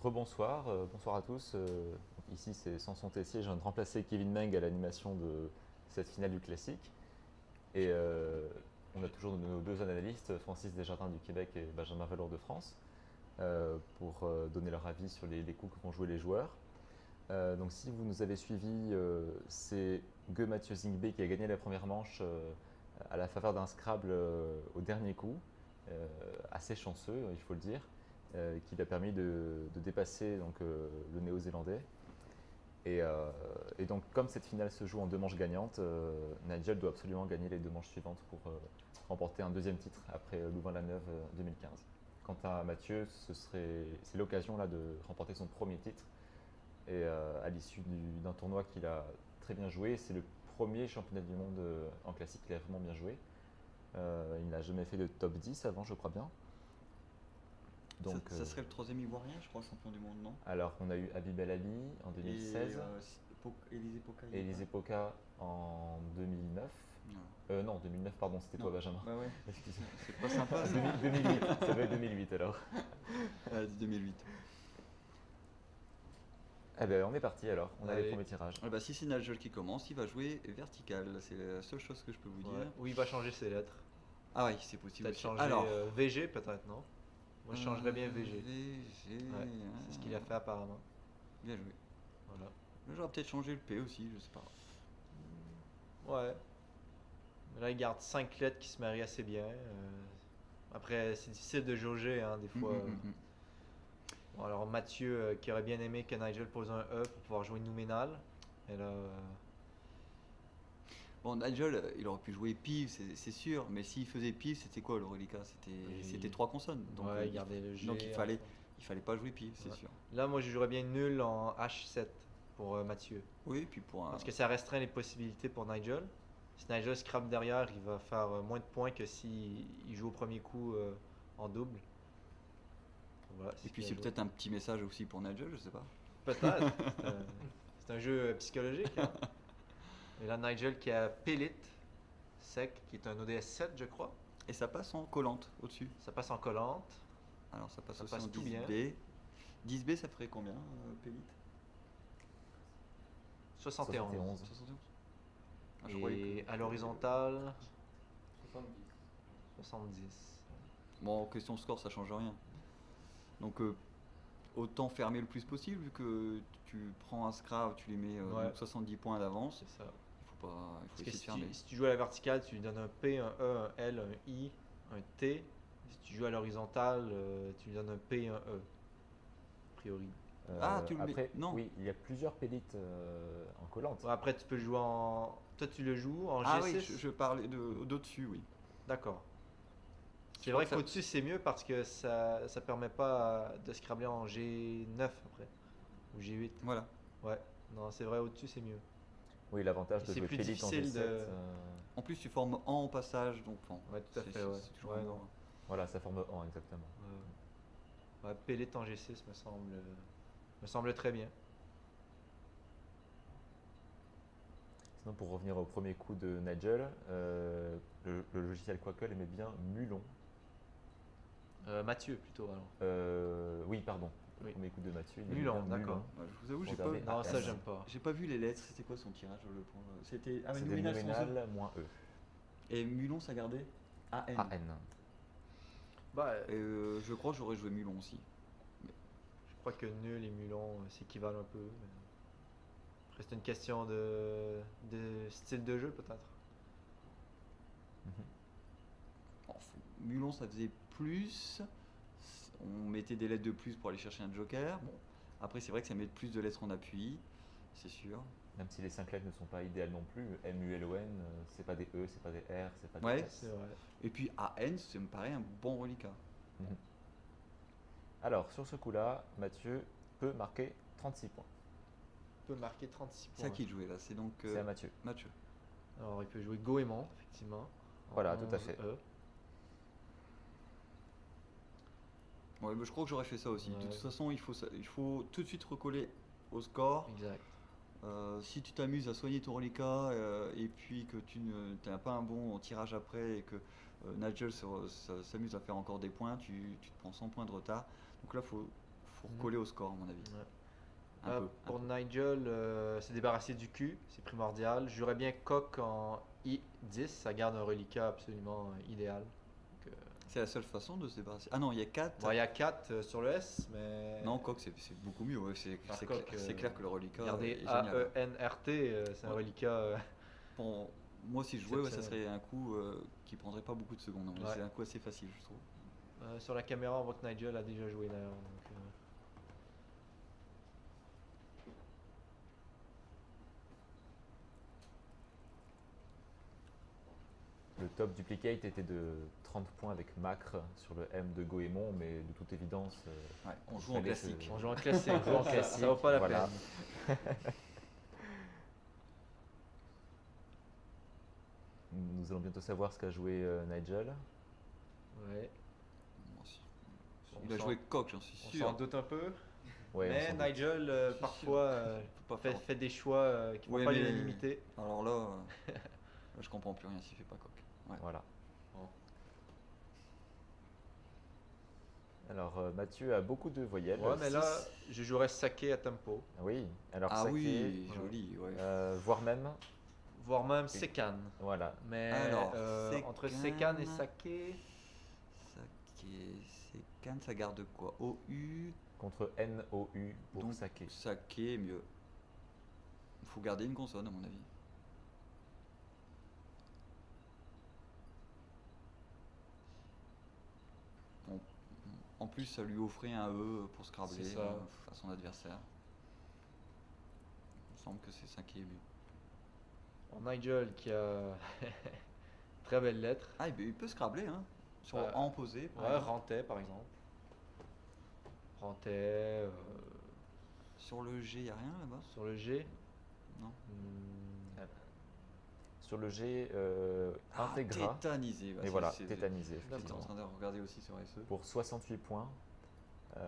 rebonsoir, bonsoir à tous. Ici c'est Samson Tessier, je viens de remplacer Kevin Meng à l'animation de cette finale du classique. Et on a toujours nos deux analystes, Francis Desjardins du Québec et Benjamin Valour de France, pour donner leur avis sur les coups que vont jouer les joueurs. Donc si vous nous avez suivis, c'est Mathieu Zingbe qui a gagné la première manche à la faveur d'un Scrabble au dernier coup, assez chanceux il faut le dire, qui lui a permis de dépasser donc, le Néo-Zélandais. Et donc comme cette finale se joue en deux manches gagnantes, Nigel doit absolument gagner les deux manches suivantes pour remporter un deuxième titre après Louvain-la-Neuve 2015. Quant à Mathieu, c'est l'occasion là de remporter son premier titre. Et à l'issue d'un tournoi qu'il a très bien joué, c'est le premier championnat du monde en classique qu'il a vraiment bien joué. Il n'a jamais fait de top 10 avant, je crois bien. Donc, ça serait le troisième Ivoirien, je crois, champion du monde, non? Alors, on a eu Habib El Ali en 2016. Et Élisée Poca en 2009. Non, 2009, pardon, c'était toi, Benjamin. Bah ouais. Excusez-moi. C'est pas sympa. 2008, ça va être 2008 alors. 2008. Eh ben, on est parti alors, on a les premiers tirages. Bah, si c'est Nigel qui commence, il va jouer vertical, c'est la seule chose que je peux vous dire. Ou il va changer ses lettres. Ah oui, c'est possible. Peut-être changer VG peut-être, non? Moi je changerais bien VG. VG. Ouais, c'est ce qu'il a fait apparemment. Bien joué. Voilà. J'aurais peut-être changé le P aussi, je sais pas. Ouais. Là il garde 5 lettres qui se marient assez bien. Après c'est difficile de jauger hein, des fois. Bon, alors Mathieu qui aurait bien aimé que Nigel pose un E pour pouvoir jouer nouménal. Et là, Bon, Nigel, il aurait pu jouer pif, c'est sûr, mais s'il faisait pif, c'était quoi le reliquat? C'était 3 consonnes. Donc, ouais, il gardait le G. Donc il fallait pas jouer pif, c'est sûr. Là, moi, je jouerais bien nul en H7 pour Mathieu. Oui, puis pour un. Parce que ça restreint les possibilités pour Nigel. Si Nigel scrape derrière, il va faire moins de points que s'il joue au premier coup en double. Voilà, et puis c'est peut-être un petit message aussi pour Nigel, je sais pas. Peut-être. C'est un jeu psychologique. Hein. Et là, Nigel qui a Pellit sec, qui est un ODS 7, je crois. Et ça passe en collante au-dessus. Ça passe en collante. Alors ça passe ça aussi passe en tout 10B. bien. 10B, ça ferait combien, Pellit? 71. 71. Ah, et à l'horizontale 70. Bon, question score, ça change rien. Donc autant fermer le plus possible, vu que tu prends un Scrabble, tu lui mets donc 70 points d'avance. C'est ça. Il faut essayer de fermer. Si tu joues à la verticale, tu lui donnes un P, un E, un L, un I, un T. Si tu joues à l'horizontale, tu lui donnes un P, un E. A priori. Tu le après, mets. Non. Oui, il y a plusieurs pélites en collante. Ouais, après, tu peux jouer en. Toi, tu le joues en G6. Ah oui, je parlais d'au-dessus, oui. D'accord. C'est vrai qu'au-dessus, c'est mieux parce que ça permet pas de scrabler en G9 après. Ou G8. Voilà. Ouais. Non, c'est vrai, au-dessus, c'est mieux. Oui, l'avantage de jouer plus pélite en difficile G7. En plus, tu formes en passage, donc bon. Ouais, tout à fait. Ouais. C'est toujours non. Voilà, ça forme en exactement. Ouais, pélite en G6 me semble très bien. Sinon, pour revenir au premier coup de Nigel, le logiciel Quackle aimait bien Mulon. Mathieu plutôt alors. Oui, pardon. Le Oui. premier coup de Mathieu. Mulon, d'accord. Je vous avoue, j'ai Regardez, pas. Non, ça j'aime pas. J'ai pas vu les lettres. C'était quoi son tirage le point? C'était Nominal moins E. Et Mulon, ça gardait AN. AN. Bah, je crois que j'aurais joué Mulon aussi. je crois que nul et Mulon s'équivalent un peu. Mais... Après, c'est une question de style de jeu peut-être. Bon, Mulon, ça faisait plus. On mettait des lettres de plus pour aller chercher un joker. Bon, après, c'est vrai que ça met plus de lettres en appui, c'est sûr. Même si les 5 lettres ne sont pas idéales non plus, M-U-L-O-N, c'est pas des E, c'est pas des R, c'est pas des Ouais, S. C'est vrai. Et puis AN, ça me paraît un bon reliquat. Alors, sur ce coup-là, Mathieu peut marquer 36 points. Il peut marquer 36 C'est points. à qui de jouer là? C'est donc C'est à Mathieu. Mathieu. Alors, il peut jouer Goémon, effectivement. Voilà, En tout à fait. 11E. Ouais, mais je crois que j'aurais fait ça aussi. Ouais. De toute façon, il faut tout de suite recoller au score. Exact. Si tu t'amuses à soigner ton reliquat et puis que tu n'as pas un bon tirage après et que Nigel s'amuse à faire encore des points, tu te prends 100 points de retard. Donc là, faut pour Mhm. coller au score, à mon avis. Ouais. Un peu. Pour Nigel, se débarrasser du cul, c'est primordial. J'aurais bien coq en I10, ça garde un reliquat absolument idéal. Donc, C'est la seule façon de se débarrasser. Ah non, il y a 4. bon, il y a 4 sur le S, mais. Non, coq, c'est beaucoup mieux. Ouais, Par c'est coq, c'est clair que le reliquat regardez, est génial. AENRT, c'est un Ouais. reliquat. Bon, moi, si je jouais, ouais, ça Exceptionnel. serait un coup qui prendrait pas beaucoup de secondes. Hein. Ouais. C'est un coup assez facile, je trouve. Sur la caméra, on voit que Nigel a déjà joué d'ailleurs. Donc, Le top duplicate était de 30 points avec Macre sur le M de Goemon, mais de toute évidence, Ouais, on il joue en fallait classique. on joue en classique. On joue en classique, Ça vaut pas la voilà. peine. Nous allons bientôt savoir ce qu'a joué Nigel. Ouais. Moi aussi. On Il a s'en- joué coq, j'en suis On sûr. s'en doute un peu. Ouais, on Mais s'en doute. Nigel, Je suis parfois, Faut pas faire. fait des choix qui ne font Ouais, pas mais- l'unanimité. Alors là, là, je comprends plus rien s'il fait pas coq. Ouais. Voilà. Bon. Alors Mathieu a beaucoup de voyelles. Ouais, mais là, Six. je jouerais saké à tempo, Oui, alors Ah Saké, oui, voilà. joli. Ouais. voire même, voire même sekan. voilà, Mais Alors, entre sekan. sekan et saké, Saké, Sekan, ça garde quoi? OU, contre NOU pour donc Saké. Saké, mieux. Il faut garder une consonne, à mon avis. En, en plus, ça lui offrait un E pour scrabler C'est ça. à son adversaire. Il me semble que c'est Saké mieux. Nigel qui a très belle lettre. Ah, il peut scrabler, hein. Sur Ouais. en posé, par Ouais, exemple. Rantais par exemple. Rantais, Sur le G, il n'y a rien là-bas? sur le G. Non. Sur le G, Integra, Tétanisé. et voilà, tétanisé, J'étais en effectivement, train de regarder aussi sur SE. pour 68 points. Bon,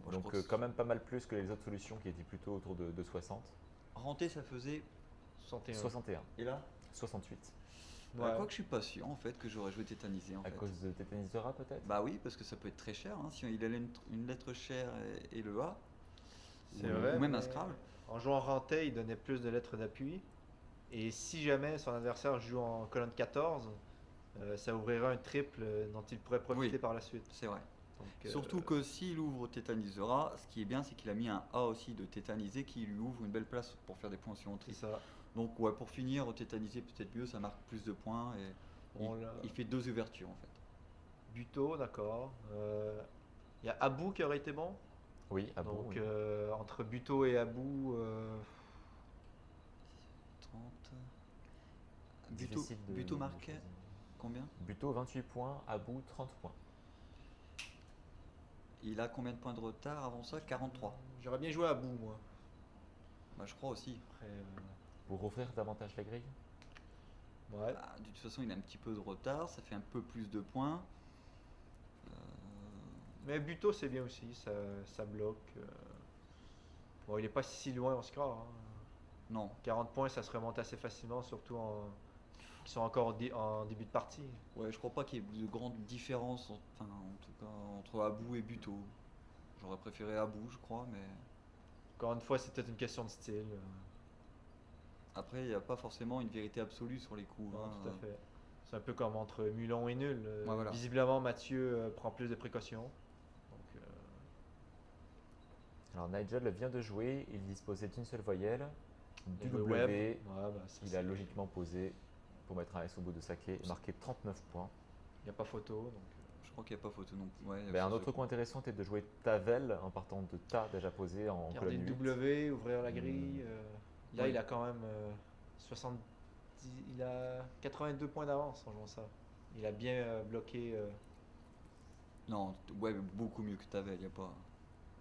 je Donc crois que quand même pas mal plus que les autres solutions qui étaient plutôt autour de 60. Renté, ça faisait. 61. 61, Et là 68. Ouais. Quoi que je suis pas sûr en fait que j'aurais joué tétanisé en À fait. cause de Tétanisera peut-être. Bah oui, parce que ça peut être très cher. Hein. Si il a une lettre chère et le A, C'est ou, vrai, ou même un mais Scrabble. En jouant Rantais, il donnait plus de lettres d'appui. Et si jamais son adversaire joue en colonne 14, ça ouvrirait un triple dont il pourrait profiter Oui. par la suite. C'est vrai. Donc, Surtout que s'il ouvre tétanisera, ce qui est bien, c'est qu'il a mis un A aussi de tétanisé qui lui ouvre une belle place pour faire des points sur c'est entrée. ça. Donc ouais, pour finir, tétanisé peut-être mieux, ça marque plus de points et Bon, là, il fait 2 ouvertures en fait. Buto, d'accord. Il y a Abou qui aurait été bon. Oui, à bout. Donc Oui. entre Buto et Abou, 30. Difficile de- Buto de marquait choisir. combien? Buto 28 points, à bout 30 points. Il a combien de points de retard avant ça? 43. j'aurais bien joué Abou, moi. Bah, je crois aussi. Après, Pour ouvrir davantage la grille. ouais. Bah, de toute façon, il a un petit peu de retard, ça fait un peu plus de points. Mais Buto, c'est bien aussi, ça bloque. Bon, il est pas si loin en score. Hein. Non, 40 points, ça se remonte assez facilement, surtout qui sont encore en début de partie. ouais, je crois pas qu'il y ait de grande différence, enfin, en tout cas, entre Abou et Buto. J'aurais préféré Abou, je crois, mais Encore une fois, c'est peut-être une question de style. après, il n'y a pas forcément une vérité absolue sur les coups. Non, hein. tout à fait. C'est un peu comme entre Mulon et Nul. Ouais, voilà. Visiblement, Mathieu prend plus de précautions. Donc, Alors Nigel vient de jouer, il disposait d'une seule voyelle, du et le W. web, ouais, bah, ça, Il c'est- a logiquement posé pour mettre un S au bout de Saké et marqué 39 points. il n'y a pas photo. Donc, Je crois qu'il n'y a pas photo non plus. Ouais, il y a Ben, un pas autre photo. coup intéressant était de jouer Tavel en partant de Ta déjà posé en garder colonne le 8. W, ouvrir la grille. Là, Oui. il a quand même 70, il a 82 points d'avance en jouant ça. Il a bien bloqué. Non, ouais, beaucoup mieux que Tavel. Y a pas...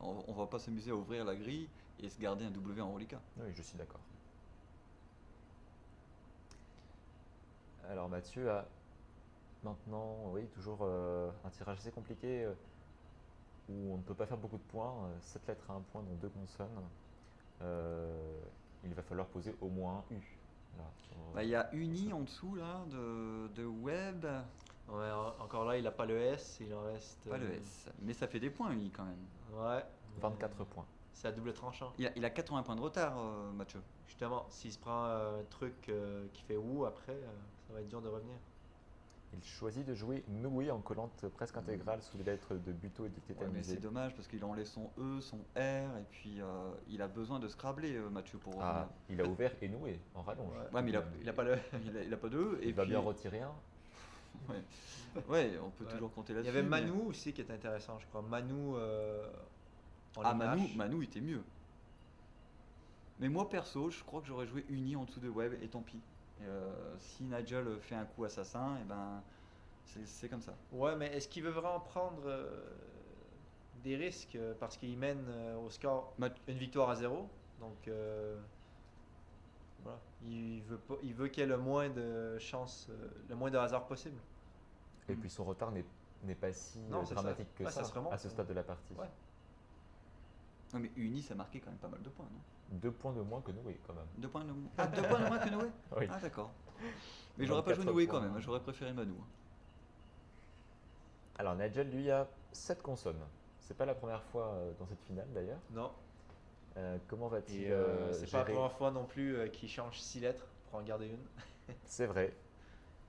on va pas s'amuser à ouvrir la grille et se garder un W en reliquat. Oui, je suis d'accord. Alors Mathieu a maintenant, oui, toujours un tirage assez compliqué où on ne peut pas faire beaucoup de points. 7 lettres à un point, dont 2 consonnes. Il va falloir poser au moins un U. Là, Bah, il y a Uni en dessous là de Web, Ouais, encore là, il n'a pas le S, il en reste. pas le S. Mais ça fait des points Uni quand même. Ouais, 24 points. C'est à double tranchant. Il a 80 points de retard, Mathieu. Justement, s'il se prend un truc qui fait ou après, ça va être dur de revenir. Il choisit de jouer Noé en collante presque intégrale sous les lettres de Buto et de Ouais, mais tétanisé. c'est dommage parce qu'il enlève son E, son R, et puis il a besoin de scrabler, Mathieu, pour revenir. Ah, il a ouvert et noué en rallonge. Ouais, mais Il a pas le. il a pas de E. Et Il va puis, bien retirer un. Ouais, ouais, on peut Ouais. toujours compter Il là-dessus. y avait mais- Manu aussi qui était intéressant, je crois. Manu en Ah, ligne Manu, H. Manu était mieux. Mais moi, perso, je crois que j'aurais joué Uni en dessous de Web, et tant pis. Et, si Nigel fait un coup assassin, et ben, c'est comme ça. Ouais, mais est-ce qu'il veut vraiment prendre des risques parce qu'il mène au score Mat- une victoire à 0? Donc voilà, il veut qu'il y ait le moins de chance, le moins de hasard possible. Et puis son retard n'est pas si Non, c'est dramatique ça. que Ouais, ça, ça se remonte. à ce stade de la partie. Ouais. Ouais, mais Uni, ça marquait quand même pas mal de points, non 2 points de moins que Noé quand même. 2 points de moins. Ah, 2 points de moins que Noé. Oui. Ah, d'accord. Mais j'aurais pas joué 24 Noé quand points. même, j'aurais préféré Manu. Alors Nigel lui a 7 consonnes. C'est pas la première fois dans cette finale d'ailleurs. Non. Comment va-t-il Et c'est pas la gérer première fois non plus qu'il change 6 lettres pour en garder une. C'est vrai,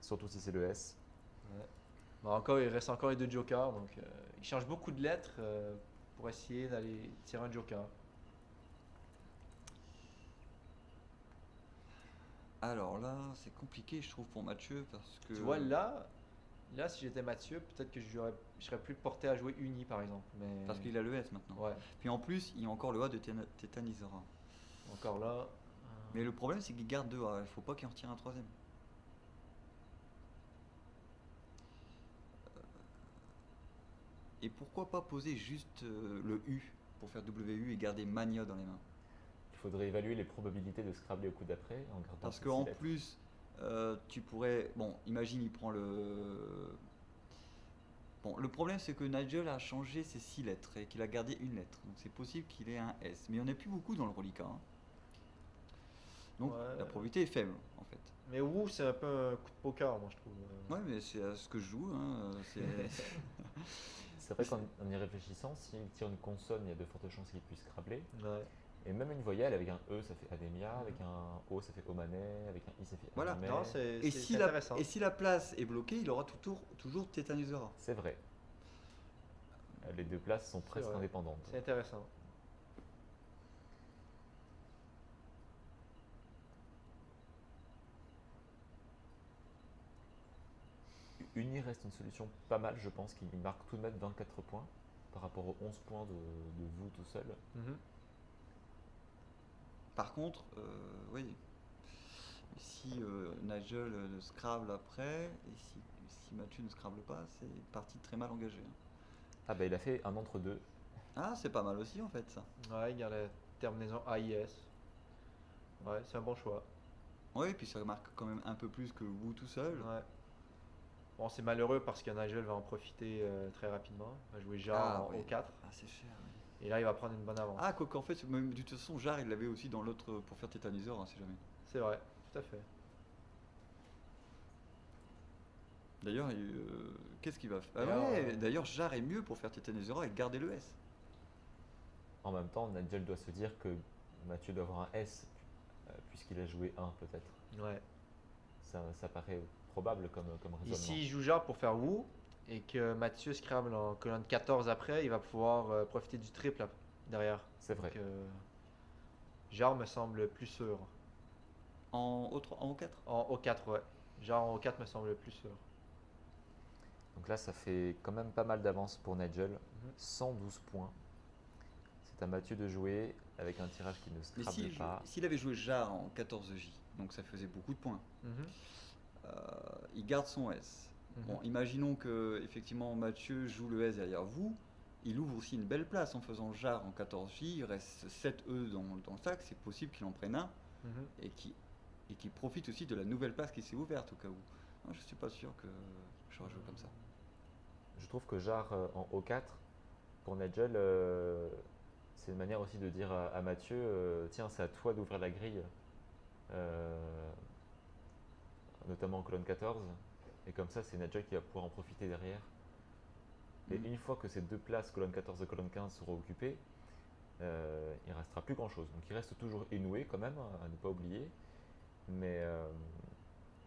surtout si c'est le S. Bon, encore, il reste encore les 2 jokers, donc il change beaucoup de lettres pour essayer d'aller tirer un joker. Alors là, c'est compliqué, je trouve, pour Mathieu, parce que. Tu vois, là si j'étais Mathieu, peut-être que je serais plus porté à jouer Uni par exemple. Mais Parce qu'il a le S maintenant. ouais, Puis en plus, il y a encore le A de Tétanisera. encore là. Mais le problème, c'est qu'il garde 2 A, il faut pas qu'il en retire un troisième. Et pourquoi pas poser juste le U pour faire WU et garder Mania dans les mains? Il faudrait évaluer les probabilités de Scrabble au coup d'après en gardant Parce ces qu'en six lettres. plus, tu pourrais. Bon, imagine, il prend le. Bon, le problème, c'est que Nigel a changé ses 6 lettres et qu'il a gardé une lettre. Donc c'est possible qu'il ait un S. Mais il n'y en a plus beaucoup dans le reliquat, hein. Donc Ouais. la probabilité est faible, en fait. Mais Wu, c'est un peu un coup de poker, moi je trouve. Ouais, mais c'est à ce que je joue, hein. C'est vrai qu'en y réfléchissant, s'il tire une consonne, il y a de fortes chances qu'il puisse Scrabbler. Ouais. Et même une voyelle, avec un E, ça fait Anemia, avec un O, ça fait Omanet, avec un I, ça fait Voilà. Anomais. Non, Et c'est si, intéressant. et si la place est bloquée, il aura toujours Tétanisera. C'est vrai. Les deux places sont presque vrai. indépendantes. C'est intéressant. Uni reste une solution pas mal, je pense, qui marque tout de même 24 points par rapport aux 11 points de vous tout seul. Mhm. Par contre, oui, si Nigel Scrabble après, et si Mathieu ne Scrabble pas, c'est une partie très mal engagée, hein. Ah bah il a fait un entre-deux. Ah, c'est pas mal aussi en fait ça. Ouais, il y a la terminaison AIS. Ouais, c'est un bon choix. Oui, et puis ça marque quand même un peu plus que vous tout seul. Ouais. Bon, c'est malheureux parce que Nigel va en profiter très rapidement. Il va jouer Jarre en oui. O4. Ah, c'est cher. Oui. Et là, il va prendre une bonne avance. Ah, quoi qu'en fait, même de toute façon, Jarre, il l'avait aussi dans l'autre pour faire Tétaniseur, hein, si jamais. C'est vrai, tout à fait. D'ailleurs, qu'est-ce qu'il va faire? Ah D'ailleurs, ouais, d'ailleurs, Jarre est mieux pour faire Tétaniseur et garder le S. En même temps, Nigel doit se dire que Mathieu doit avoir un S, puisqu'il a joué 1 peut-être. Ouais. Ça paraît probable comme raisonnement. Ici, il joue Jarre pour faire Wu. Et que Mathieu Scrabble en colonne 14 après, il va pouvoir profiter du triple derrière. C'est vrai. Donc, Jarre me semble plus sûr. En O4? En O4, ouais. Jarre en O4 me semble plus sûr. Donc là, ça fait quand même pas mal d'avance pour Nigel. 112 points. C'est à Mathieu de jouer avec un tirage qui ne Mais Scrabble pas. s'il avait joué Jarre en 14J, donc ça faisait beaucoup de points, il garde son S. Bon, imaginons que effectivement Mathieu joue le S derrière vous, il ouvre aussi une belle place en faisant Jarre en 14J, il reste 7 E dans le sac, c'est possible qu'il en prenne un et qu'il profite aussi de la nouvelle place qui s'est ouverte au cas où. Non, je suis pas sûr que j'aurais joué comme ça. Je trouve que Jarre en O4, pour Nigel, c'est une manière aussi de dire à Mathieu, tiens, c'est à toi d'ouvrir la grille, notamment en colonne 14. Et comme ça, c'est Nigel qui va pouvoir en profiter derrière. Et une fois que ces deux places, colonne 14 et colonne 15, seront occupées, il restera plus grand chose. Donc il reste toujours Inoue quand même, à ne pas oublier. Mais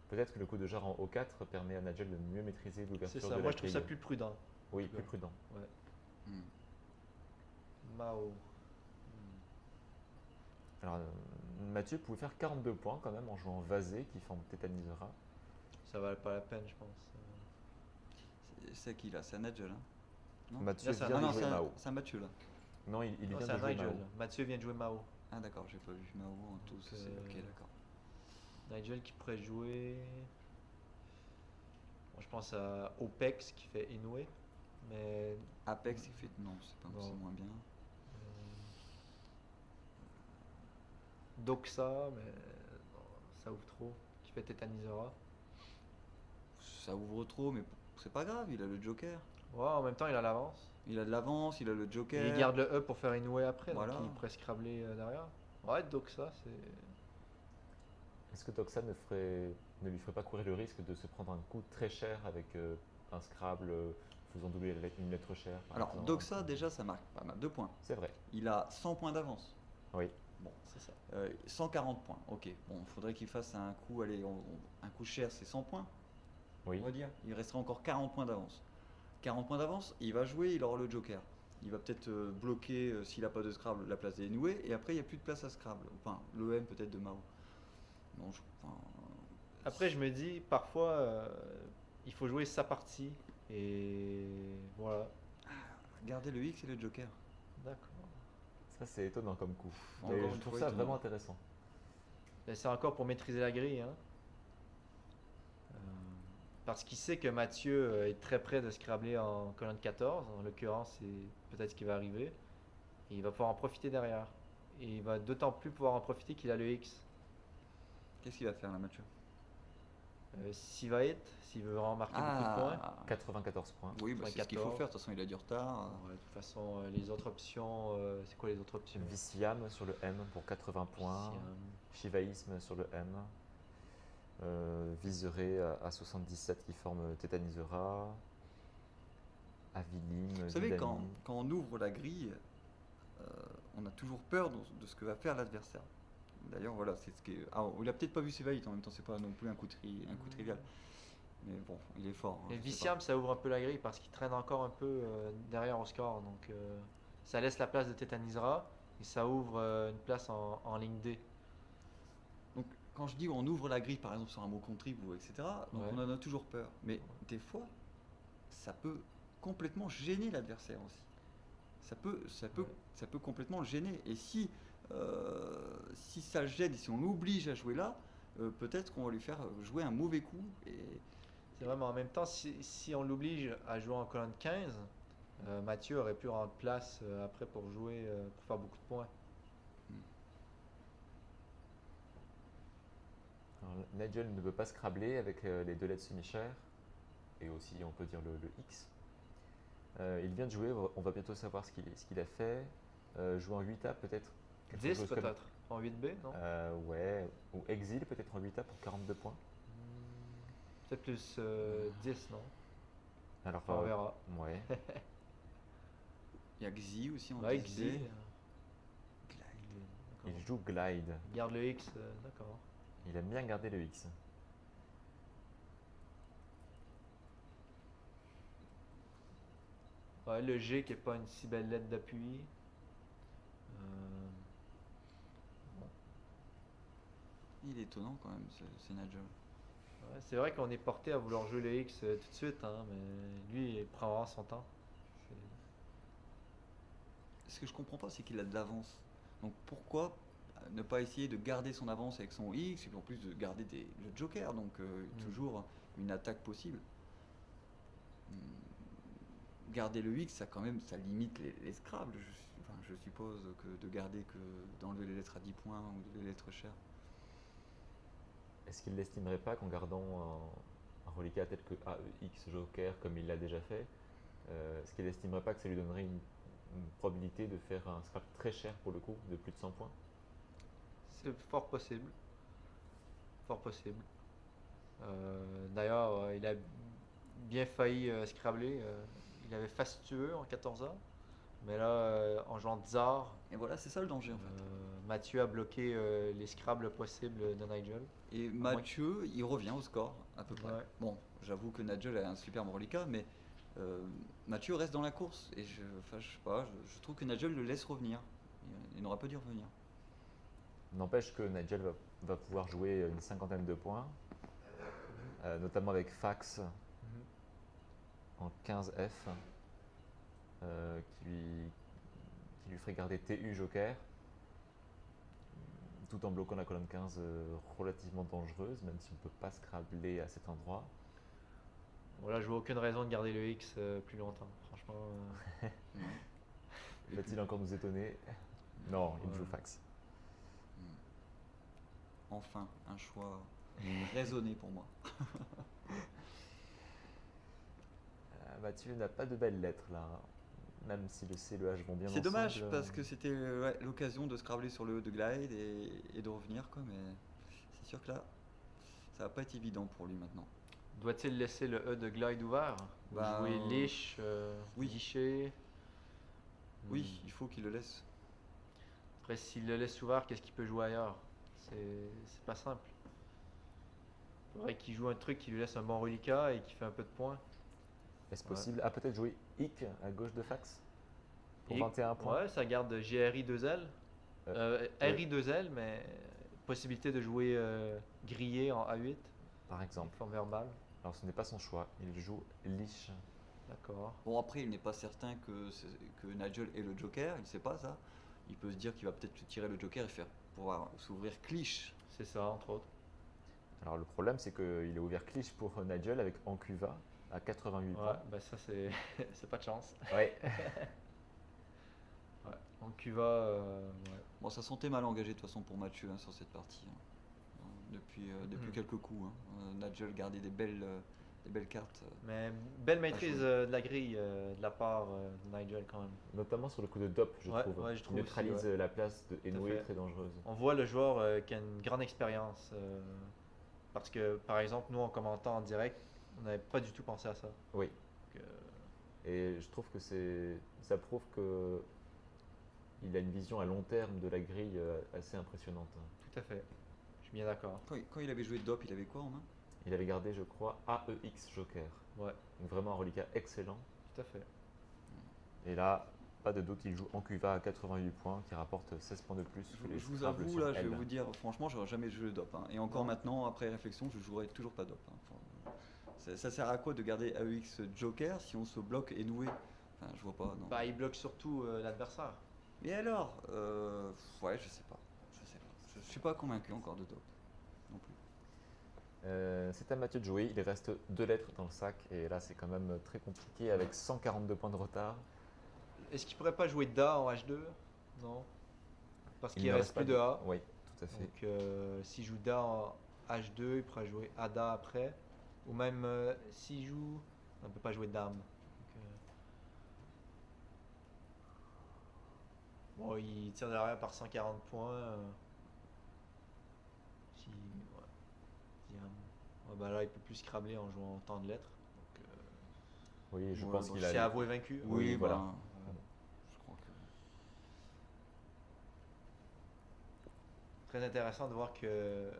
peut-être que le coup de jarre en O4 permet à Nigel de mieux maîtriser C'est l'ouverture de ça, la moi je trouve ça grille. plus prudent. Oui, en tout plus cas. prudent. Ouais. Hmm. Mao. Alors Mathieu pouvait faire 42 points quand même en jouant Vazé qui forme Tétanisera. Ça valait pas la peine, je pense. C'est qui là? C'est un Nigel, hein? Non. Mathieu Là, c'est un- vient Ah de non, jouer Mao. c'est un Mathieu là. Non, il Non, vient c'est de un jouer Nigel. Mao. Mathieu vient de jouer Mao. Ah d'accord, j'ai pas vu Mao en tout. Donc, Ok, d'accord. Nigel qui pourrait jouer. Moi, je pense à Opex qui fait Inoue. Mais. Apex, il fait. Non, Non. c'est moins bien. Doxa, mais non, ça ouvre trop. Qui fait Tétanisera. Ça ouvre trop, mais c'est pas grave, il a le Joker. Ouais, en même temps, il a l'avance. Il a de l'avance, il a le Joker. Et il garde le E pour faire Inoue après. Voilà. Donc il pourrait scrabler derrière. Ouais, Doxa, c'est. Est-ce que Doxa ne lui ferait pas courir le risque de se prendre un coup très cher avec un Scrabble faisant doubler une lettre chère par Alors, exemple. Doxa, déjà, ça marque pas mal. 2 points. C'est vrai, Il a 100 points d'avance. oui. Bon, C'est ça. 140 points. Ok, bon, il faudrait qu'il fasse un coup, allez, un coup cher, c'est 100 points, Oui. on va dire. Il restera encore 40 points d'avance. 40 points d'avance, il va jouer, il aura le Joker. Il va peut-être bloquer, s'il n'a pas de Scrabble, la place des Inoue, et après, il n'y a plus de place à Scrabble. Enfin, l'EM peut-être de Mao. Non, Après, je me dis, parfois, il faut jouer sa partie. Et voilà. Gardez le X et le Joker. D'accord. Ça c'est étonnant comme coup. Encore Mais une je trouve fois, ça étonnant. vraiment intéressant. Et c'est encore pour maîtriser la grille. Hein. Parce qu'il sait que Mathieu est très près de scrabler en colonne 14. En l'occurrence, c'est peut-être ce qui va arriver. Et il va pouvoir en profiter derrière. Et il va d'autant plus pouvoir en profiter qu'il a le X. Qu'est-ce qu'il va faire là, Mathieu? S'il va hit, s'il veut vraiment marquer beaucoup de points. 94 points. Oui, bah, c'est ce qu'il faut 14. faire. De toute façon, il a du retard. Ouais, de toute façon, les autres options, c'est quoi les autres options? Viciam sur le M pour 80 points. Siam. Shivaïsme sur le M. Viseré à 77 qui forme Tétanisera. Avilim. Vous savez, Didami. quand on ouvre la grille, on a toujours peur de ce que va faire l'adversaire. D'ailleurs, voilà, c'est ce qui est. Ah, il a peut-être pas vu ses vaillites en même temps, c'est pas non plus un coup trivial. Mais bon, il est fort. hein, Et je sais Viciam, ça ouvre un peu la grille parce qu'il traîne encore un peu derrière au score. Donc ça laisse la place de Tétanisera et ça ouvre une place en ligne D. pas. Donc, quand je dis on ouvre la grille, par exemple sur un mot contrib ou etc., donc Ouais. on en a toujours peur. Mais des fois, ça peut complètement gêner l'adversaire aussi. Ça peut complètement le gêner. Et si ça le gêne et si on l'oblige à jouer là, peut-être qu'on va lui faire jouer un mauvais coup. Et C'est vrai, mais en même temps, si on l'oblige à jouer en colonne 15, Mathieu aurait pu rendre place après pour jouer, pour faire beaucoup de points. Alors, Nigel ne veut pas scrabler avec les deux lettres semi-chères et aussi on peut dire le X. Il vient de jouer, on va bientôt savoir ce qu'il a fait. Jouer en 8A peut-être. quelque 10 chose comme- peut-être, en 8B, non? Ouais, ou Exil peut-être en 8A pour 42 points. Peut-être plus 10, non? Alors, Enfin, on verra. Ouais. il y a Xi aussi en Ouais, 10B. Xi, Glide. Il joue Glide. Garde le X, d'accord. Il aime bien garder le X. Ouais, le G qui est pas une si belle lettre d'appui. Il est étonnant quand même, ce Nigel. Ouais, c'est vrai qu'on est porté à vouloir jouer le X tout de suite, hein, mais lui, il prend vraiment son temps. Ce que je comprends pas, c'est qu'il a de l'avance. Donc pourquoi ne pas essayer de garder son avance avec son X et puis en plus de garder le Joker, donc toujours une attaque possible. Garder le X, ça quand même, ça limite les Scrabble. Je suppose que de garder d'enlever les lettres à 10 points ou les lettres chères. Est-ce qu'il n'estimerait pas qu'en gardant un reliquat tel que AEX Joker comme il l'a déjà fait, est-ce qu'il n'estimerait pas que ça lui donnerait une probabilité de faire un scrap très cher pour le coup, de plus de 100 points? C'est fort possible. Fort possible. D'ailleurs, il a bien failli scrabler. Il avait fastueux en 14A. Mais là, en jouant Tsar, Et voilà, c'est ça le danger en fait. Mathieu a bloqué les scrables possibles de Nigel. Et Mathieu, il revient au score à peu près. Ouais. Bon, j'avoue que Nigel a un superbe reliquat, mais Mathieu reste dans la course. Et enfin, je sais pas, je trouve que Nigel le laisse revenir. Il n'aurait pas dû revenir. N'empêche que Nigel va pouvoir jouer une cinquantaine de points, notamment avec Fax en 15F, qui lui ferait garder TU Joker, tout en bloquant la colonne 15 relativement dangereuse, même si on ne peut pas scrabler à cet endroit. Voilà, je vois aucune raison de garder le X plus longtemps. Franchement, Va-t-il encore nous étonner? Non, il joue Fax. Enfin, un choix raisonné pour moi. Mathieu n'a pas de belles lettres là, même si le C et le H vont bien ensemble. C'est dommage parce que c'était l'occasion de scrabler sur le E de Glide et de revenir quoi, mais c'est sûr que là, ça va pas être évident pour lui maintenant. doit-il laisser le E de Glide ouvert? Ou jouer Lich, oui. Guichet? Oui, il faut qu'il le laisse. Après, s'il le laisse ouvert, qu'est-ce qu'il peut jouer ailleurs? C'est pas simple. Il faudrait qu'il joue un truc qui lui laisse un bon reliquat et qui fait un peu de points. Est-ce possible? Ah, peut-être jouer Ick à gauche de Fax pour Et 21 points. Ouais, ça garde GRI 2L. RI 2L, mais possibilité de jouer grillé en A8. Par exemple. Forme verbale. Alors ce n'est pas son choix, il joue Lich. D'accord. Bon, après, il n'est pas certain que Nigel ait le Joker, il ne sait pas ça. Il peut se dire qu'il va peut-être tirer le Joker et faire pouvoir s'ouvrir Clich. C'est ça, entre autres. Alors le problème c'est qu'il est ouvert Clich pour Nigel avec Ancuva à 88 Ouais, points. bah ça c'est c'est pas de chance. Ouais. Ouais. En Cuva, ouais. Bon, ça sentait mal engagé de toute façon pour Mathieu sur cette partie. Depuis quelques coups. Nigel gardait des belles cartes. Mais belle maîtrise jouer. de la grille de la part de Nigel quand même. Notamment sur le coup de Dop, je Ouais, trouve. ouais, je trouve Il neutralise aussi, ouais. la place de Tout à Enoue, fait. très dangereuse. On voit le joueur qui a une grande expérience. Parce que par exemple, nous en commentant en direct, on n'avait pas du tout pensé à ça. Oui. Donc, Et je trouve que ça prouve que il a une vision à long terme de la grille assez impressionnante. tout à fait. Je suis bien d'accord. Quand il avait joué Dop, il avait quoi en main? Il avait gardé, je crois, AEX Joker. Ouais, Donc vraiment un reliquat excellent. tout à fait. Et là, pas de doute, il joue Ancuva à 88 points, qui rapporte 16 points de plus. que les Je vous Scrabble avoue, sur là, je vais L. vous dire, franchement, j'aurais jamais joué le Dop. Et encore maintenant, après réflexion, je jouerai toujours pas Dop. Ça sert à quoi de garder AEX Joker si on se bloque et noué? Enfin, je vois pas, non. Bah, il bloque surtout l'adversaire. Mais alors, ouais, je sais pas. Je suis pas convaincu encore de Dop non plus. C'est à Mathieu de jouer, il reste 2 lettres dans le sac et là c'est quand même très compliqué avec 142 points de retard. Est-ce qu'il pourrait pas jouer Da en H2? Non. Parce Il qu'il ne reste pas plus de A. Oui, tout à fait. Donc s'il joue Da en H2, il pourra jouer Ada après. Ou même s'il joue. On ne peut pas jouer Dame. Donc, bon, il tire derrière par 140 points. Si, ouais. Diam. Ouais, bah là, il peut plus scrabler en jouant autant de lettres. Donc, Oui, je Ouais, pense bon, qu'il c'est a. avoué vaincu. Oui, voilà. Je crois que. Très intéressant de voir que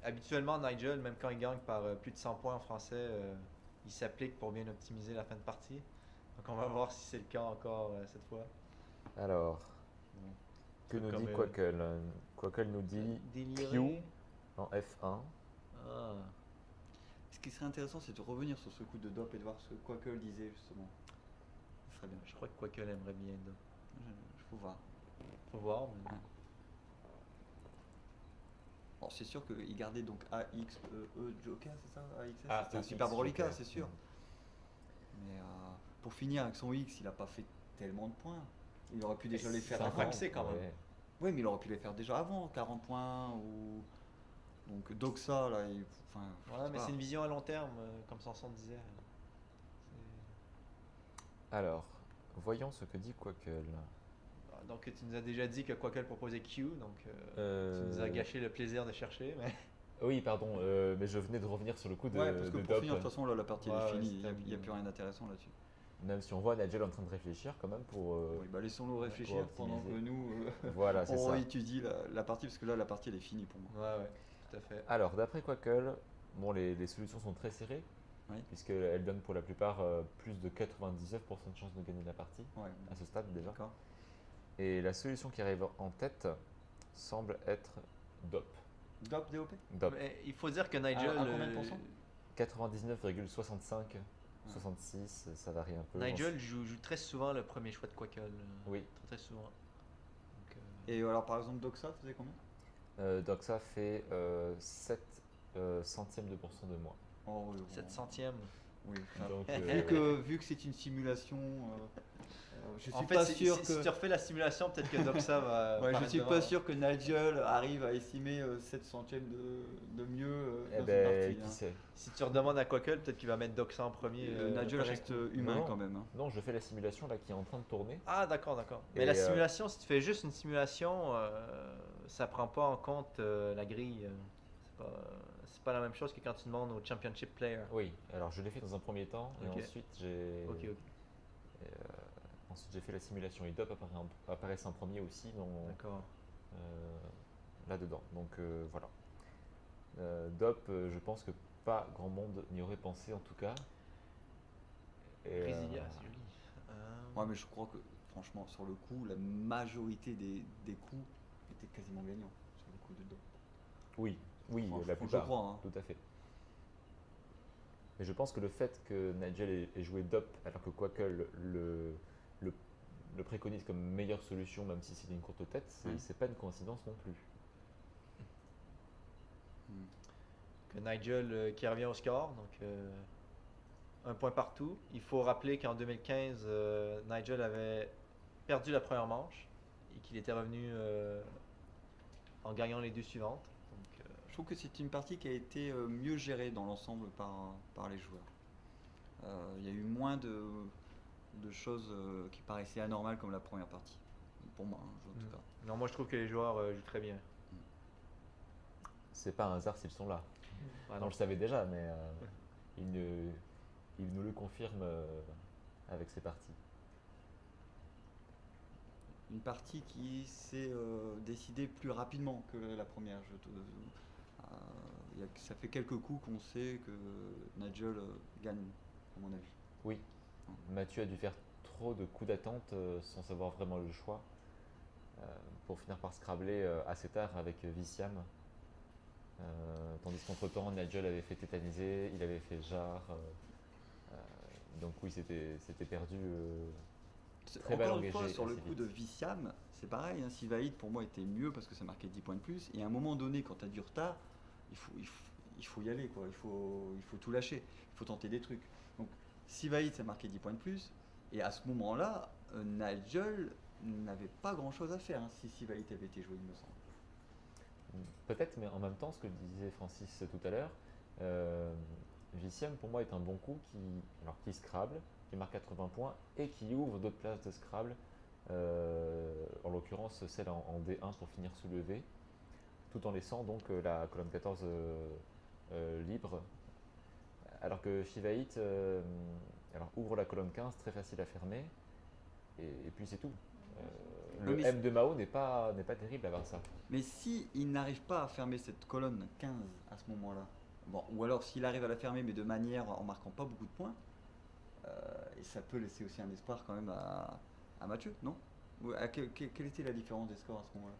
habituellement Nigel, même quand il gagne par plus de 100 points en français, il s'applique pour bien optimiser la fin de partie. Donc on va voir si c'est le cas encore cette fois. Alors, Bon. que nous Comme, dit Quackle? Quackle nous dit Déliré. Q en F1. Ah. Ce qui serait intéressant, c'est de revenir sur ce coup de Dop et de voir ce que Quackle disait justement. Ce serait bien. Je crois que Quackle aimerait bien. Je faut voir. Faut voir. Mais... Ouais. Bon, c'est sûr qu'il gardait donc AX, Joker, c'est ça? AXS, c'est un super reliquat, Joker. c'est sûr. Mais pour finir avec son X, il n'a pas fait tellement de points. Il aurait pu déjà les faire c'est un avant. faxé quand même. Ouais. Oui, mais il aurait pu les faire déjà avant, 40 points ou. Donc Doxa, là, enfin. je Voilà, sais mais pas. c'est une vision à long terme, comme Sanson disait. Alors, voyons ce que dit Quackle. Donc tu nous as déjà dit que Quackle proposait Q, donc tu nous as Euh, gâché le plaisir de chercher. Mais... Oui, pardon, mais je venais de revenir sur le coup de, Ouais, parce que de pour Dop. finir, de toute façon, là, la partie Ouais, elle est ouais, finie, c'est il n'y a terminé. plus rien d'intéressant là-dessus. Même si on voit Nigel en train de réfléchir quand même pour. Oui, bah laissons-le réfléchir pendant que optimiser. nous Voilà, c'est on ça. étudie la partie, parce que là la partie elle est finie pour moi. Ouais, tout à fait. Alors, d'après Quackle, bon, les solutions sont très serrées, Oui. puisqu'elles donnent pour la plupart plus de 99% de chances de gagner la partie, Ouais, à ce stade déjà. d'accord. Et la solution qui arrive en tête semble être DOP. DOP, DOP DOP. Mais il faut dire que Nigel. À combien de pourcents 99,65, 66, ça varie un peu. Nigel joue très souvent le premier choix de Quackle. Oui. Très souvent. Donc, Et alors par exemple Doxa faisait combien Doxa fait 7 centièmes de pourcent de moins. Oh, oui, 7 bon. centièmes. Oui. Donc, Vu que c'est une simulation, je suis En pas fait, sûr si tu refais la simulation, peut-être que Doxa va. Ouais, je paraître suis devant. pas sûr que Nigel arrive à estimer 7 centièmes de mieux Eh dans ben, une qui partie. sait? Si tu redemandes à Quackle, peut-être qu'il va mettre Doxa en premier. Nigel premier reste coup. humain Non. quand même. Hein. Non, je fais la simulation là qui est en train de tourner. Ah, d'accord. Mais Et, la simulation, si tu fais juste une simulation, ça prend pas en compte la grille. C'est pas la même chose que quand tu demandes au Championship Player. Oui, alors je l'ai fait dans un premier temps et Ok. ensuite j'ai Ok. ensuite j'ai fait la simulation et DOP apparaissait en premier aussi D'accord. là-dedans. Donc voilà. DOP, je pense que pas grand monde n'y aurait pensé en tout cas. Et, Brasilia, c'est joli. Ouais, mais je crois que franchement, sur le coup, la majorité des coups étaient quasiment gagnants sur le coup de DOP. oui, Franchement, la plupart. je crois. Hein. Tout à fait. Mais je pense que le fait que Nigel ait joué DOP alors que Quackle le préconise comme meilleure solution, même si c'est une courte tête, c'est pas une coïncidence non plus. Que Nigel qui revient au score, donc un point partout. Il faut rappeler qu'en 2015, Nigel avait perdu la première manche et qu'il était revenu en gagnant les deux suivantes. Donc, Je trouve que c'est une partie qui a été mieux gérée dans l'ensemble par les joueurs. Il y a eu moins de choses qui paraissaient anormales comme la première partie. Pour moi, hein, en tout cas. non, moi je trouve que les joueurs jouent très bien. C'est pas un hasard s'ils sont là. Ah, Non, non. je le savais déjà, mais il nous le confirme avec ses parties. Une partie qui s'est décidée plus rapidement que la première. Ça fait quelques coups qu'on sait que Nigel gagne, à mon avis. Oui, Mathieu a dû faire trop de coups d'attente sans savoir vraiment le choix pour finir par scrabler assez tard avec Viciam. Tandis qu'entre-temps, Nigel avait fait tétaniser, il avait fait jarre. Donc oui, c'était perdu. Très mal Encore une engagé fois, sur le assez coup vite. de Viciam, c'est pareil. Hein, Sivaïd, pour moi, était mieux parce que ça marquait 10 points de plus. Et à un moment donné, quand tu as du retard, il faut y aller. Quoi. Il faut tout lâcher. Il faut tenter des trucs. Donc, Sivaïd, ça marquait 10 points de plus. Et à ce moment-là, Nigel n'avait pas grand-chose à faire hein, si Sivaïd avait été joué, il me semble. Peut-être, mais en même temps, ce que disait Francis tout à l'heure, Viciam pour moi est un bon coup qui Scrabble, qui marque 80 points et qui ouvre d'autres places de Scrabble, en l'occurrence celle en D1 pour finir soulevé, tout en laissant donc la colonne 14 libre. Alors que Shivaït ouvre la colonne 15, très facile à fermer, et puis c'est tout. Le M de Mao n'est pas terrible à part ça. Mais si il n'arrive pas à fermer cette colonne 15 à ce moment-là, bon, ou alors s'il arrive à la fermer mais de manière en marquant pas beaucoup de points, et ça peut laisser aussi un espoir quand même à Mathieu, non? Quelle était la différence des scores à ce moment-là?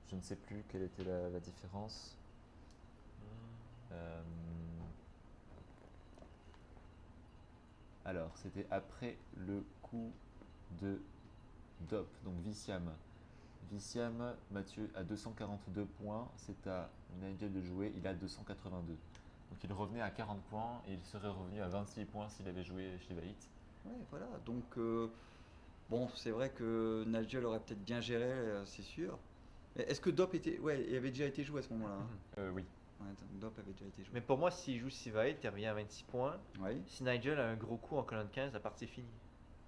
Je ne sais plus quelle était la différence. Alors, c'était après le coup de DOP, donc Viciam. Viciam, Mathieu a 242 points, c'est à Nigel de jouer, il a 282. Donc il revenait à 40 points et il serait revenu à 26 points s'il avait joué chez Vaït. Ouais, voilà, donc bon, c'est vrai que Nigel aurait peut-être bien géré, c'est sûr. Est-ce que DOP il avait déjà été joué à ce moment-là hein Oui. Ouais, DOP avait déjà été joué. Mais pour moi, s'il joue Sivaïd, il revient à 26 points. Oui. Si Nigel a un gros coup en colonne 15, la partie est finie.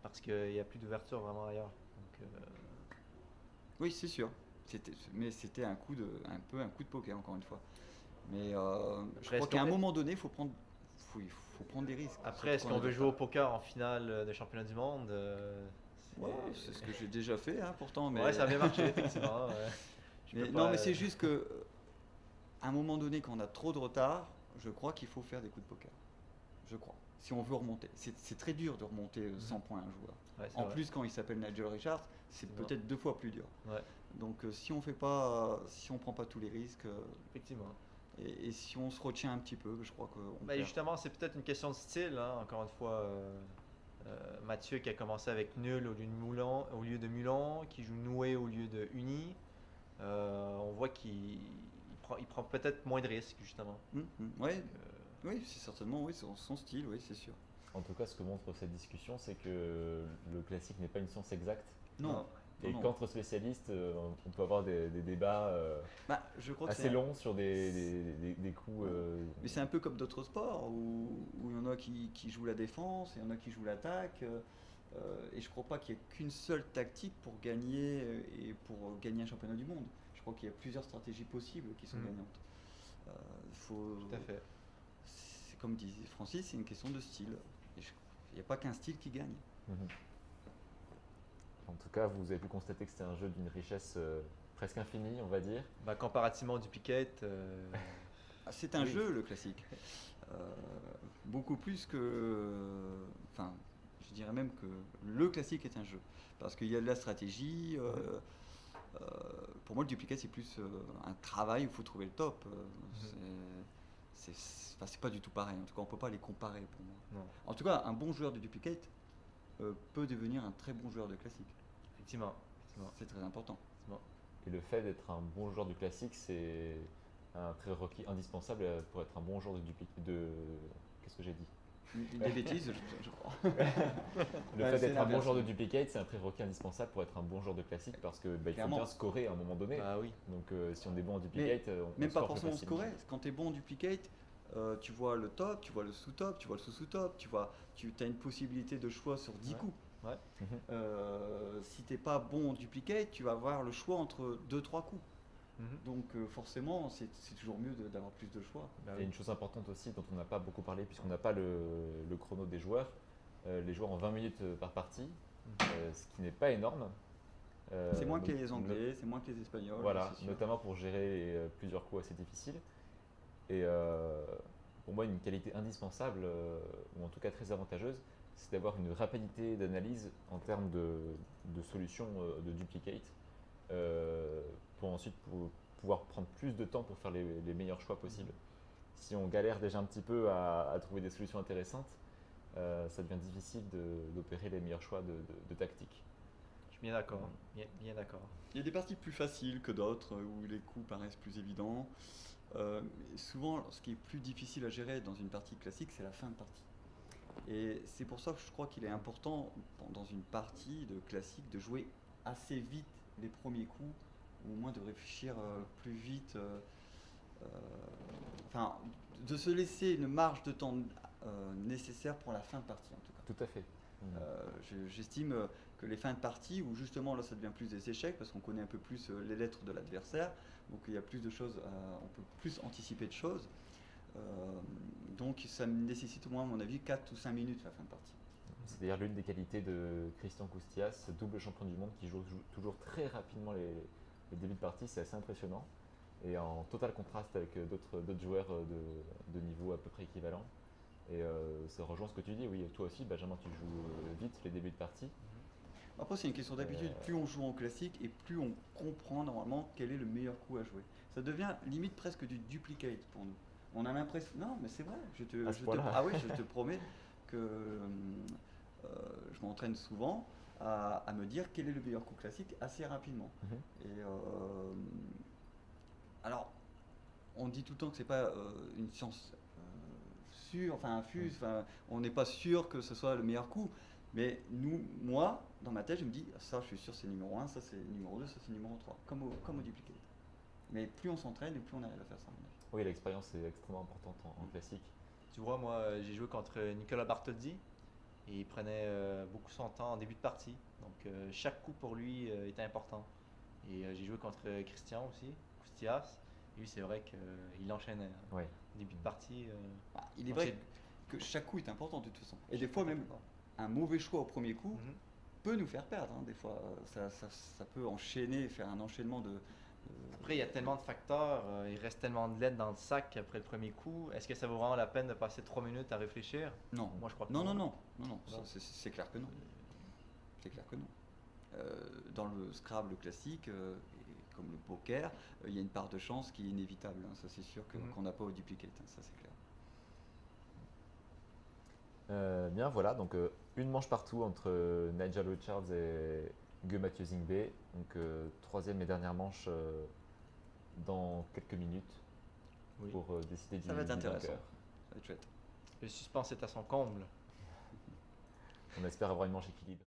Parce qu'il n'y a plus d'ouverture vraiment ailleurs. Donc, Oui, c'est sûr. Mais c'était un peu un coup de poker, encore une fois. Mais je Après, crois qu'à un moment donné, il faut prendre des risques. Après, est-ce Surtout qu'on quand on veut est jouer au retard. poker en finale de championnat du monde? Ouais, c'est ce que j'ai déjà fait, hein, pourtant. Mais, Ouais, ça a bien marché, effectivement. Ouais. Je peux non, pas, mais c'est juste que à un moment donné, quand on a trop de retard, je crois qu'il faut faire des coups de poker. Je crois. Si on veut remonter. C'est très dur de remonter 100 points à un joueur. Ouais, c'est En vrai. plus, quand il s'appelle Nigel Richards, c'est Effectivement. peut-être 2 fois plus dur. Ouais, Donc si on prend pas tous les risques, effectivement. et si on se retient un petit peu, je crois qu'on Ben perd. justement, c'est peut-être une question de style, hein. Encore une fois, Mathieu qui a commencé avec nul au lieu de Mulon, qui joue noué au lieu de uni. On voit qu'il prend peut-être moins de risques, justement. Ouais, oui, c'est certainement oui, son style, oui, c'est sûr. En tout cas, ce que montre cette discussion, c'est que le classique n'est pas une science exacte. Non. Et non. qu'entre spécialistes, on peut avoir des débats Bah, je crois que assez longs sur des coups. Mais c'est un peu comme d'autres sports où il y en a qui jouent la défense, et il y en a qui jouent l'attaque. Et je crois pas qu'il y ait qu'une seule tactique pour gagner et pour gagner un championnat du monde. Je crois qu'il y a plusieurs stratégies possibles qui sont gagnantes. Tout à fait. C'est comme disait Francis, c'est une question de style. Il n'y a pas qu'un style qui gagne. Mhm. En tout cas, vous avez pu constater que c'était un jeu d'une richesse presque infinie, on va dire. Ben, comparativement au duplicate, C'est un Oui. jeu, le classique. Beaucoup plus que. Enfin, je dirais même que le classique est un jeu. Parce qu'il y a de la stratégie. Pour moi, le duplicate, c'est plus un travail où il faut trouver le top. C'est pas du tout pareil. En tout cas, on ne peut pas les comparer pour moi. non, En tout cas, un bon joueur de duplicate peut devenir un très bon joueur de classique. effectivement. C'est très important. Et le fait d'être un bon joueur du classique, c'est un prérequis indispensable pour être un bon joueur Qu'est-ce que j'ai dit? Des bêtises, je crois. Le Ouais, fait c'est d'être un bon l'inverse. joueur de duplicate, c'est un prérequis indispensable pour être un bon joueur de classique parce que il faut Clairement. bien scorer à un moment donné. Ah oui. Donc si on est bon en duplicate, on Même pas score plus forcément facilement. scorer. Quand tu es bon en duplicate, tu vois le top, tu vois le sous-top, tu vois le sous-sous-top, tu as une possibilité de choix sur 10 Ouais. coups. Ouais. Si tu n'es pas bon en duplicate, tu vas avoir le choix entre 2-3 coups. Donc forcément, c'est toujours mieux d'avoir plus de choix. Ben Et oui. une chose importante aussi dont on n'a pas beaucoup parlé puisqu'on n'a pas le chrono des joueurs, les joueurs ont 20 minutes par partie, ce qui n'est pas énorme. C'est moins que no- les Anglais, c'est moins que les Espagnols. Voilà, c'est sûr. notamment pour gérer plusieurs coups assez difficiles. Et pour moi, une qualité indispensable, ou en tout cas très avantageuse, c'est d'avoir une rapidité d'analyse en termes de solutions de duplicate, pour ensuite pouvoir prendre plus de temps pour faire les meilleurs choix possibles. Si on galère déjà un petit peu à trouver des solutions intéressantes, ça devient difficile d'opérer les meilleurs choix de tactique. Je suis bien d'accord. Bien d'accord. Il y a des parties plus faciles que d'autres où les coups paraissent plus évidents. Souvent, ce qui est plus difficile à gérer dans une partie classique, c'est la fin de partie. Et c'est pour ça que je crois qu'il est important, dans une partie de classique, de jouer assez vite les premiers coups, ou au moins de réfléchir plus vite. Enfin, de se laisser une marge de temps nécessaire pour la fin de partie, en tout cas. Tout à fait. J'estime que les fins de partie, où justement là ça devient plus des échecs, parce qu'on connaît un peu plus les lettres de l'adversaire, donc il y a plus de choses, on peut plus anticiper de choses. Donc ça nécessite au moins, à mon avis, 4 ou 5 minutes la fin de partie. C'est d'ailleurs l'une des qualités de Christian Coustias, double champion du monde qui joue toujours très rapidement les débuts de partie, c'est assez impressionnant. Et en total contraste avec d'autres joueurs de niveau à peu près équivalent. Et ça rejoint ce que tu dis, oui, toi aussi Benjamin, tu joues vite les débuts de partie. Après c'est une question d'habitude, plus on joue en classique et plus on comprend normalement quel est le meilleur coup à jouer. Ça devient limite presque du duplicate pour nous. On a l'impression, non mais c'est vrai, ah oui, je te promets que je m'entraîne souvent à me dire quel est le meilleur coup classique assez rapidement. Et alors, on dit tout le temps que c'est pas une science sûre, enfin infuse, on n'est pas sûr que ce soit le meilleur coup. Mais moi, dans ma tête, je me dis, ça je suis sûr c'est numéro 1, ça c'est numéro 2, ça c'est numéro 3, comme au duplicate. Mais plus on s'entraîne et plus on arrive à faire ça. Oui, l'expérience est extrêmement importante en classique. Tu vois, moi, j'ai joué contre Nicolas Bartholdi et il prenait beaucoup son temps en début de partie. Donc, chaque coup pour lui était important. Et j'ai joué contre Christian aussi, Coustias. lui, c'est vrai qu'il enchaînait. Hein. Ouais. Début de partie. Il est vrai que chaque coup est important de toute façon. Et des fois, même un mauvais choix au premier coup peut nous faire perdre. Hein. Des fois, ça peut enchaîner, faire un enchaînement de. Après, il y a tellement de facteurs, il reste tellement de lettres dans le sac après le premier coup. Est-ce que ça vaut vraiment la peine de passer 3 minutes à réfléchir? Non. Moi, je crois que non. C'est clair que non. C'est clair que non. Dans le Scrabble classique, comme le poker, il y a une part de chance qui est inévitable. Hein. Ça, c'est sûr qu'on n'a pas au duplicate. Hein. Ça, c'est clair. Bien, voilà, donc une manche partout entre Nigel Richards et Mathieu Zingbe. Donc troisième et dernière manche dans quelques minutes pour décider Ça va être intéressant. vainqueur. Ça va être chouette. le suspense est à son comble. On espère avoir une manche équilibrée.